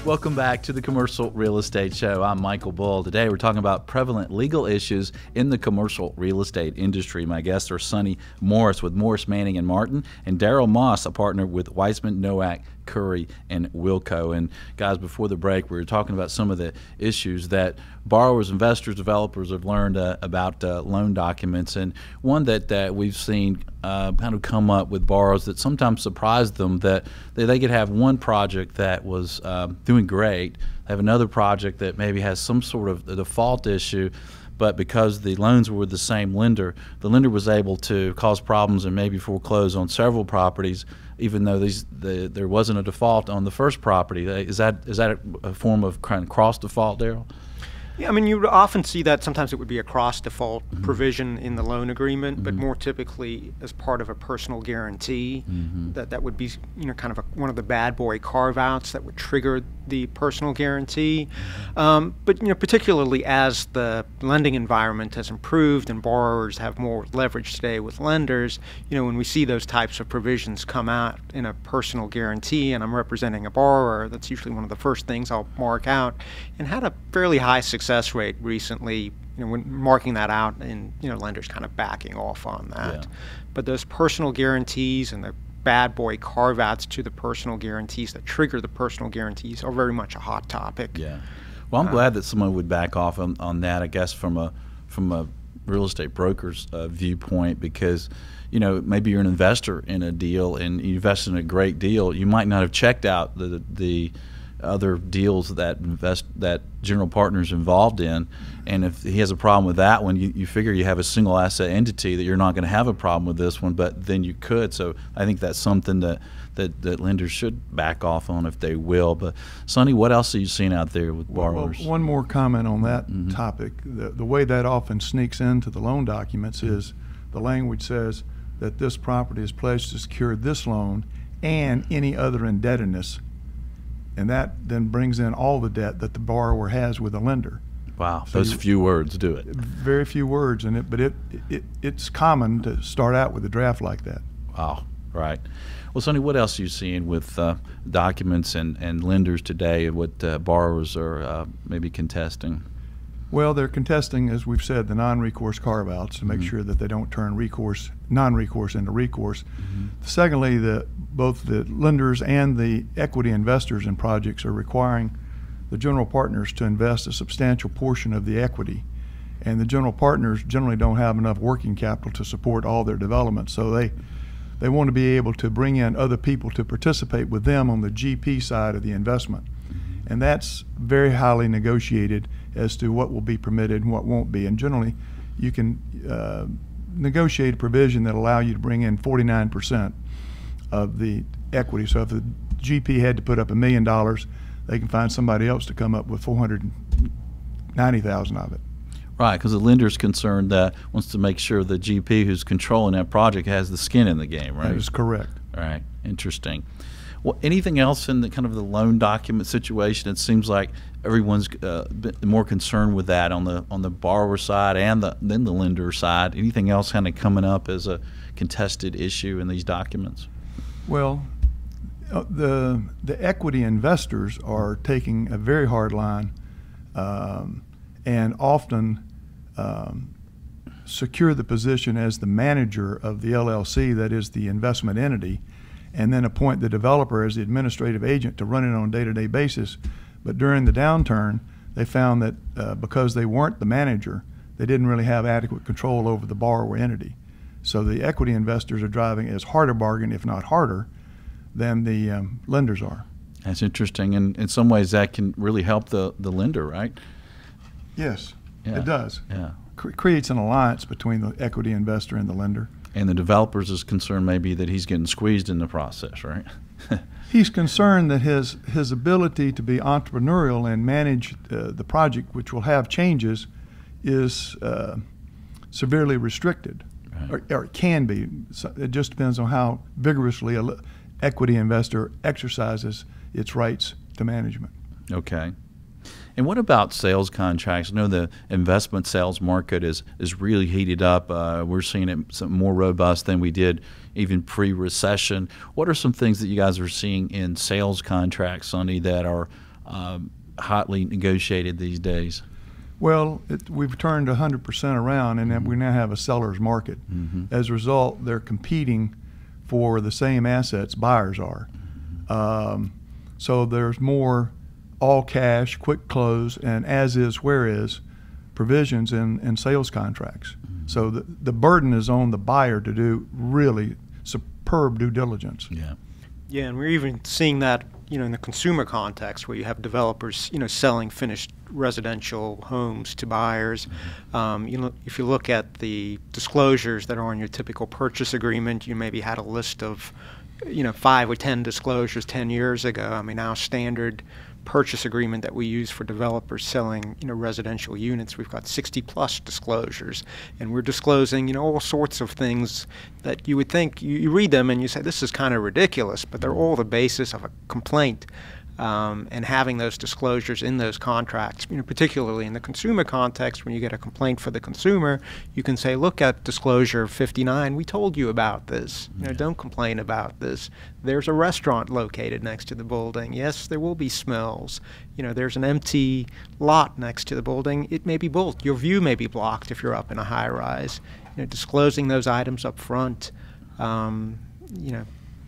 Welcome back to the Commercial Real Estate Show. I'm Michael Bull. Today we're talking about prevalent legal issues in the commercial real estate industry. My guests are Sonny Morris with Morris, Manning & Martin, and Daryl Moss, a partner with Weissman, Nowak, Curry, and Wilco. And guys, before the break, we were talking about some of the issues that borrowers, investors, developers have learned about loan documents. And one that we've seen kind of come up with borrowers that sometimes surprise them, that they could have one project that was doing great, have another project that maybe has some sort of a default issue, but because the loans were with the same lender, the lender was able to cause problems and maybe foreclose on several properties, even though there wasn't a default on the first property. Is that a form of kind of cross default, Daryl? Yeah, I mean, you would often see that. Sometimes it would be a cross-default provision in the loan agreement, but more typically as part of a personal guarantee. That would be, kind of one of the bad boy carve-outs that would trigger the personal guarantee. But particularly as the lending environment has improved and borrowers have more leverage today with lenders, when we see those types of provisions come out in a personal guarantee, and I'm representing a borrower, that's usually one of the first things I'll mark out, and had a fairly high success rate recently, when marking that out, and lenders kind of backing off on that. Yeah. But those personal guarantees and the bad boy carve-outs to the personal guarantees that trigger the personal guarantees are very much a hot topic. Yeah. Well, I'm glad that someone would back off on that, I guess, from a real estate broker's viewpoint, because maybe you're an investor in a deal and you invest in a great deal. You might not have checked out the other deals that general partner's involved in, and if he has a problem with that one, you figure you have a single asset entity that you're not going to have a problem with this one, but then you could. So I think that's something that lenders should back off on if they will. But Sonny, what else are you seeing out there with borrowers? Well, one more comment on that topic. The way that often sneaks into the loan documents is the language says that this property is pledged to secure this loan and any other indebtedness. And that then brings in all the debt that the borrower has with the lender. Wow, so those few words do it. Very few words in it, but it's common to start out with a draft like that. Wow, right. Well, Sonny, what else are you seeing with documents and lenders today, and what borrowers are maybe contesting? Well, they're contesting, as we've said, the non-recourse carve-outs to make sure that they don't turn non-recourse into recourse. Secondly, both the lenders and the equity investors in projects are requiring the general partners to invest a substantial portion of the equity. And the general partners generally don't have enough working capital to support all their development, so they want to be able to bring in other people to participate with them on the GP side of the investment. And that's very highly negotiated as to what will be permitted and what won't be. And generally, you can negotiate a provision that allow you to bring in 49% of the equity. So if the GP had to put up $1 million, they can find somebody else to come up with $490,000 of it. Right, because the lender's concerned that wants to make sure the GP who's controlling that project has the skin in the game, right? That is correct. All right, interesting. Well, anything else in the kind of the loan document situation? It seems like everyone's more concerned with that on the borrower side and then the lender side. Anything else kind of coming up as a contested issue in these documents? Well, the equity investors are taking a very hard line and often secure the position as the manager of the LLC, that is the investment entity, and then appoint the developer as the administrative agent to run it on a day-to-day basis. But during the downturn, they found that because they weren't the manager, they didn't really have adequate control over the borrower entity. So the equity investors are driving as hard a bargain, if not harder, than the lenders are. That's interesting, and in some ways that can really help the lender, right? Yes, yeah. It does. Yeah. Creates an alliance between the equity investor and the lender. And the developer's is concerned maybe that he's getting squeezed in the process, right? He's concerned that his ability to be entrepreneurial and manage the project, which will have changes, is severely restricted, right. or it can be. So it just depends on how vigorously an equity investor exercises its rights to management. Okay. And what about sales contracts? I know the investment sales market is really heated up. We're seeing it some more robust than we did even pre-recession. What are some things that you guys are seeing in sales contracts, Sonny, that are hotly negotiated these days? Well, we've turned 100% around, and we now have a seller's market. As a result, they're competing for the same assets buyers are. So there's more all cash, quick close, and as is, where is provisions in sales contracts. So the burden is on the buyer to do really superb due diligence. Yeah, and we're even seeing that, in the consumer context, where you have developers, selling finished residential homes to buyers. If you look at the disclosures that are on your typical purchase agreement, you maybe had a list of, 5 or 10 disclosures 10 years ago. I mean, our standard purchase agreement that we use for developers selling, residential units, we've got 60+ disclosures, and we're disclosing, all sorts of things that you would think, you read them and you say, this is kind of ridiculous, but they're all the basis of a complaint. And having those disclosures in those contracts, particularly in the consumer context, when you get a complaint for the consumer, you can say, look at disclosure 59, we told you about this. Don't complain about this. There's a restaurant located next to the building. Yes, there will be smells. There's an empty lot next to the building. It may be built. Your view may be blocked if you're up in a high rise. Disclosing those items up front,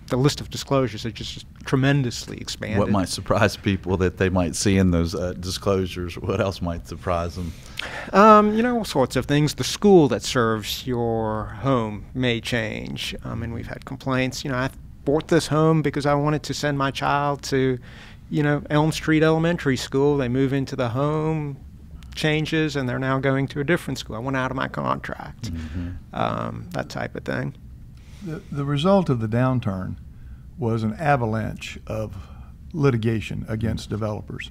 the list of disclosures are just tremendously expanded. What might surprise people that they might see in those disclosures? What else might surprise them? All sorts of things. The school that serves your home may change. And we've had complaints. I bought this home because I wanted to send my child to, Elm Street Elementary School. They move into the home, changes, and they're now going to a different school. I went out of my contract. That type of thing. The result of the downturn was an avalanche of litigation against developers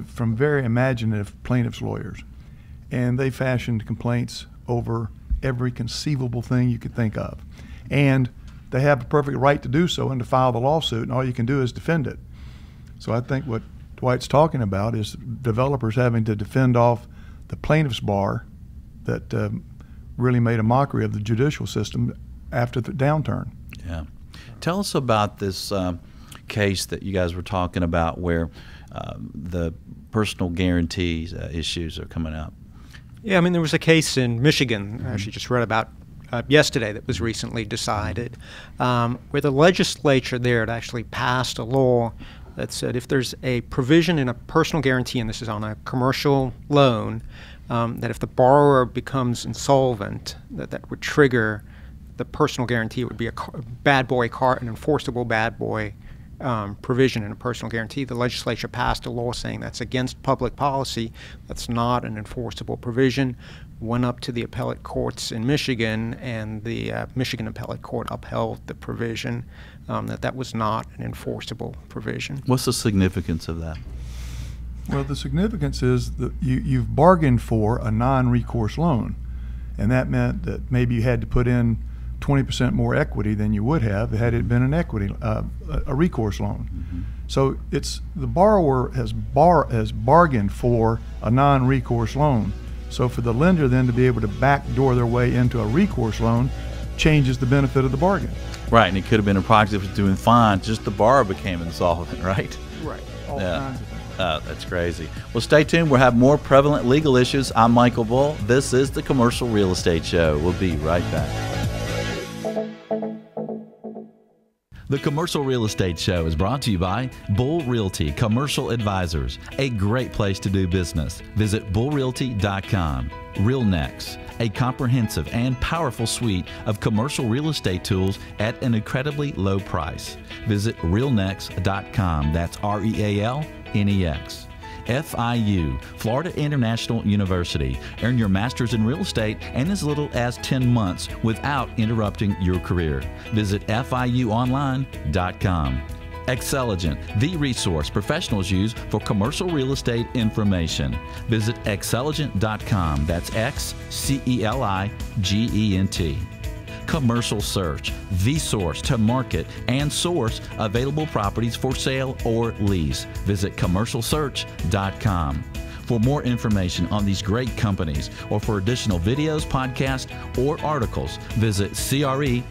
from very imaginative plaintiffs' lawyers. And they fashioned complaints over every conceivable thing you could think of. And they have a perfect right to do so and to file the lawsuit, and all you can do is defend it. So I think what Dwight's talking about is developers having to defend off the plaintiff's bar that really made a mockery of the judicial system after the downturn. Yeah. Tell us about this case that you guys were talking about where the personal guarantees issues are coming up. Yeah, there was a case in Michigan, I actually just read about yesterday, that was recently decided, where the legislature there had actually passed a law that said if there's a provision in a personal guarantee, and this is on a commercial loan, that if the borrower becomes insolvent, that would trigger the personal guarantee. It would be an enforceable bad boy provision in a personal guarantee. The legislature passed a law saying that's against public policy. That's not an enforceable provision. Went up to the appellate courts in Michigan, and the Michigan appellate court upheld the provision, that was not an enforceable provision. What's the significance of that? Well, the significance is that you've bargained for a non-recourse loan, and that meant that maybe you had to put in 20% more equity than you would have had it been an a recourse loan. So it's the borrower has bargained for a non-recourse loan. So for the lender then to be able to backdoor their way into a recourse loan changes the benefit of the bargain. Right, and it could have been a project that was doing fine, just the borrower became insolvent, right? Right, all kinds of things. That's crazy. Well, stay tuned. We'll have more prevalent legal issues. I'm Michael Bull. This is the Commercial Real Estate Show. We'll be right back. The Commercial Real Estate Show is brought to you by Bull Realty Commercial Advisors, a great place to do business. Visit bullrealty.com. RealNex, a comprehensive and powerful suite of commercial real estate tools at an incredibly low price. Visit realnex.com. That's REALNEX. FIU, Florida International University. Earn your master's in real estate in as little as 10 months without interrupting your career. Visit FIUonline.com. Xceligent, the resource professionals use for commercial real estate information. Visit xceligent.com. That's XCELIGENT. Commercial Search, the source to market and source available properties for sale or lease. Visit commercialsearch.com. For more information on these great companies or for additional videos, podcasts, or articles, visit creshow.com.